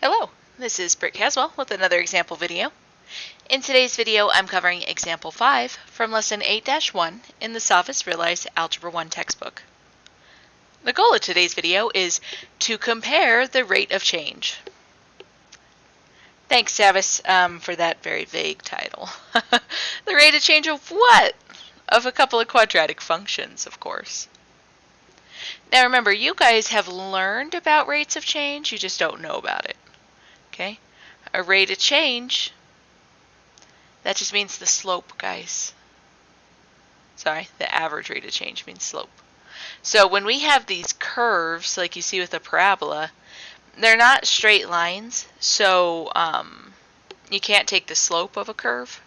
Hello, this is Britt Caswell with another example video. In today's video, I'm covering Example 5 from Lesson 8-1 in the SavvasRealize Algebra 1 textbook. The goal of today's video is to compare the rate of change. Thanks, Savvas, for that very vague title. The rate of change of what? Of a couple of quadratic functions, of course. Now remember, you guys have learned about rates of change, you just don't know about it. Okay? A rate of change, that just means the slope, guys. Sorry, the average rate of change means slope. So when we have these curves, like you see with a parabola, they're not straight lines, so you can't take the slope of a curve.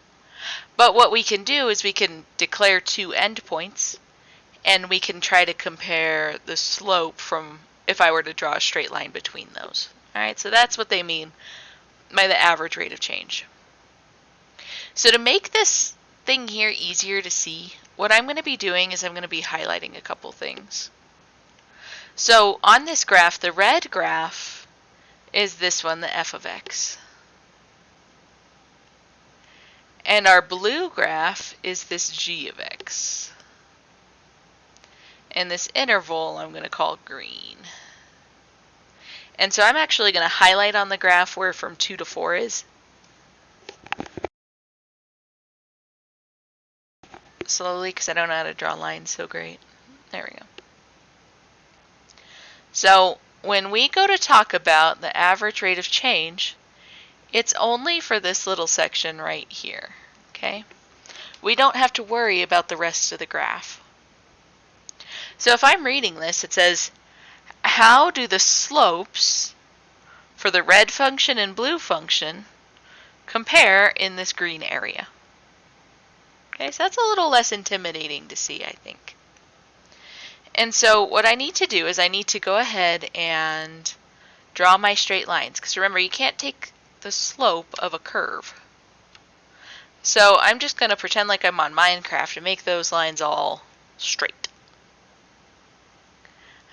But what we can do is we can declare two endpoints, and we can try to compare the slope from if I were to draw a straight line between those. Alright, so that's what they mean by the average rate of change. So to make this thing here easier to see, what I'm going to be doing is I'm going to be highlighting a couple things. So on this graph, the red graph is this one, the f of x. And our blue graph is this g of x. And this interval I'm going to call green. And so I'm actually going to highlight on the graph where from 2 to 4 is. Slowly, because I don't know how to draw lines so great. There we go. So when we go to talk about the average rate of change, it's only for this little section right here. Okay? We don't have to worry about the rest of the graph. So if I'm reading this, it says, how do the slopes for the red function and blue function compare in this green area? Okay, so that's a little less intimidating to see, I think. And so what I need to do is I need to go ahead and draw my straight lines. Because remember, you can't take the slope of a curve. So I'm just going to pretend like I'm on Minecraft and make those lines all straight.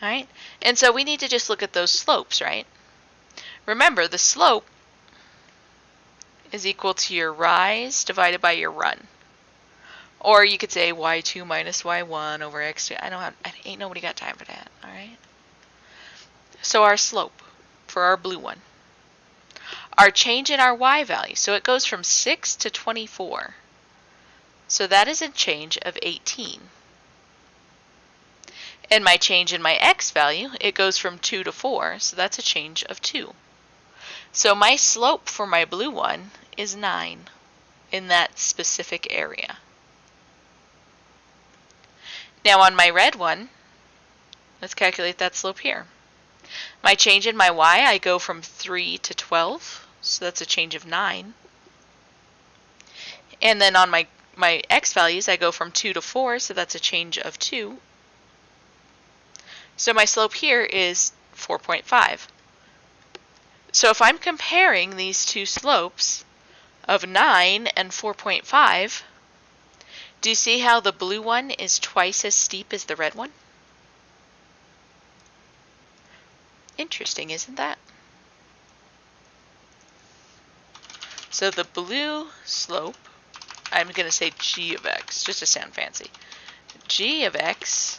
Alright, and so we need to just look at those slopes, right? Remember, the slope is equal to your rise divided by your run. Or you could say y2 minus y1 over x2. Ain't nobody got time for that, alright? So our slope for our blue one. Our change in our y value, so it goes from 6 to 24. So that is a change of 18. And my change in my x value, it goes from 2 to 4, so that's a change of 2. So my slope for my blue one is 9 in that specific area. Now on my red one, let's calculate that slope here. My change in my y, I go from 3 to 12, so that's a change of 9. And then on my x values, I go from 2 to 4, so that's a change of 2. So my slope here is 4.5. So if I'm comparing these two slopes of 9 and 4.5, do you see how the blue one is twice as steep as the red one? Interesting, isn't that? So the blue slope, I'm going to say g of x, just to sound fancy. G of x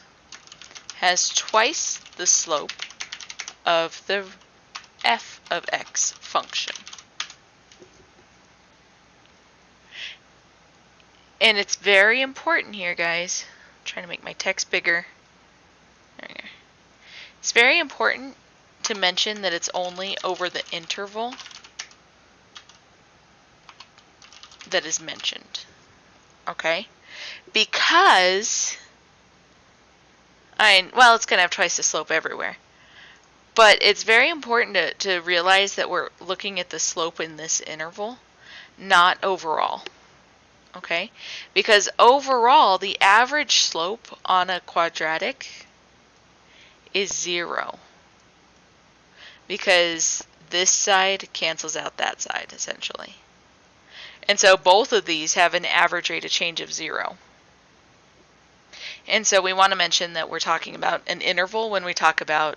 has twice the slope of the f of x function. And it's very important here, guys. I'm trying to make my text bigger. There we go. It's very important to mention that it's only over the interval that is mentioned. Okay? Because well, it's going to have twice the slope everywhere. But it's very important to realize that we're looking at the slope in this interval, not overall. Okay? Because overall, the average slope on a quadratic is 0. Because this side cancels out that side, essentially. And so both of these have an average rate of change of 0. And so we want to mention that we're talking about an interval when we talk about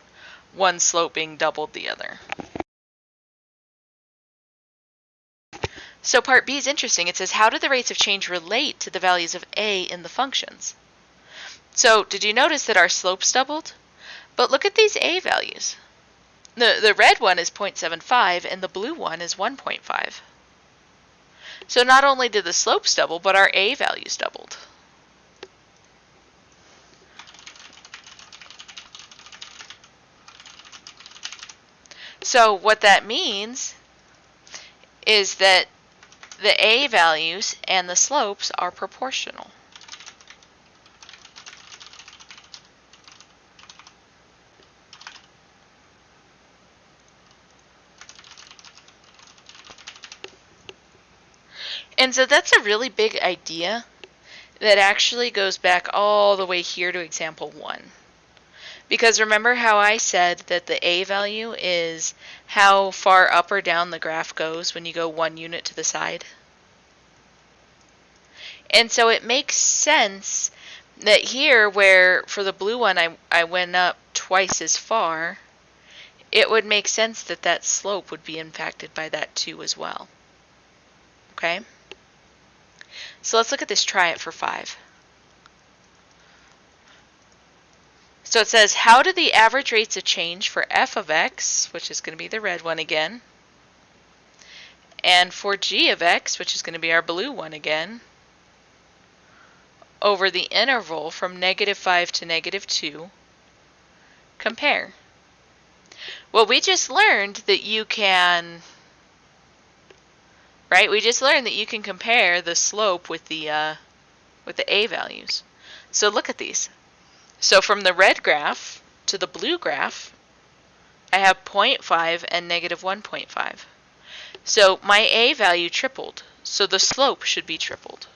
one slope being doubled the other. So part B is interesting. It says, how do the rates of change relate to the values of a in the functions? So did you notice that our slopes doubled? But look at these a values. The red one is 0.75 and the blue one is 1.5. So not only did the slopes double, but our a values doubled. So what that means is that the a values and the slopes are proportional. And so that's a really big idea that actually goes back all the way here to example 1. Because remember how I said that the a value is how far up or down the graph goes when you go 1 unit to the side? And so it makes sense that here, where for the blue one I went up twice as far, it would make sense that that slope would be impacted by that too as well. Okay? So let's look at this, try it for 5. So it says, how do the average rates of change for f of x, which is going to be the red one again, and for g of x, which is going to be our blue one again, over the interval from -5 to -2, compare? Well, we just learned that you can, right? We just learned that you can compare the slope with the a values. So look at these. So from the red graph to the blue graph, I have 0.5 and -1.5. So my a value tripled, so the slope should be tripled.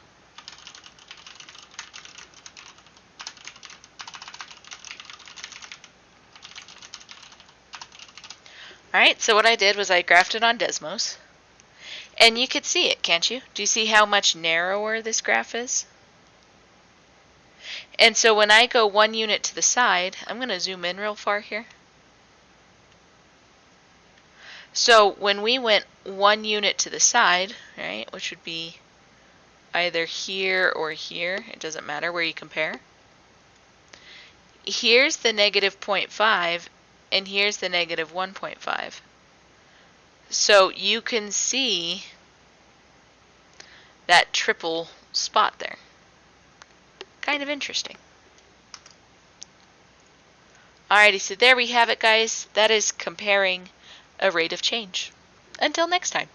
Alright, so what I did was I graphed it on Desmos, and you could see it, can't you? Do you see how much narrower this graph is? And so when I go 1 unit to the side, I'm going to zoom in real far here. So when we went 1 unit to the side, right, which would be either here or here, it doesn't matter where you compare. Here's the -0.5 and here's the -1.5. So you can see that triple spot there. Kind of interesting. Alrighty, so there we have it, guys. That is comparing a rate of change. Until next time.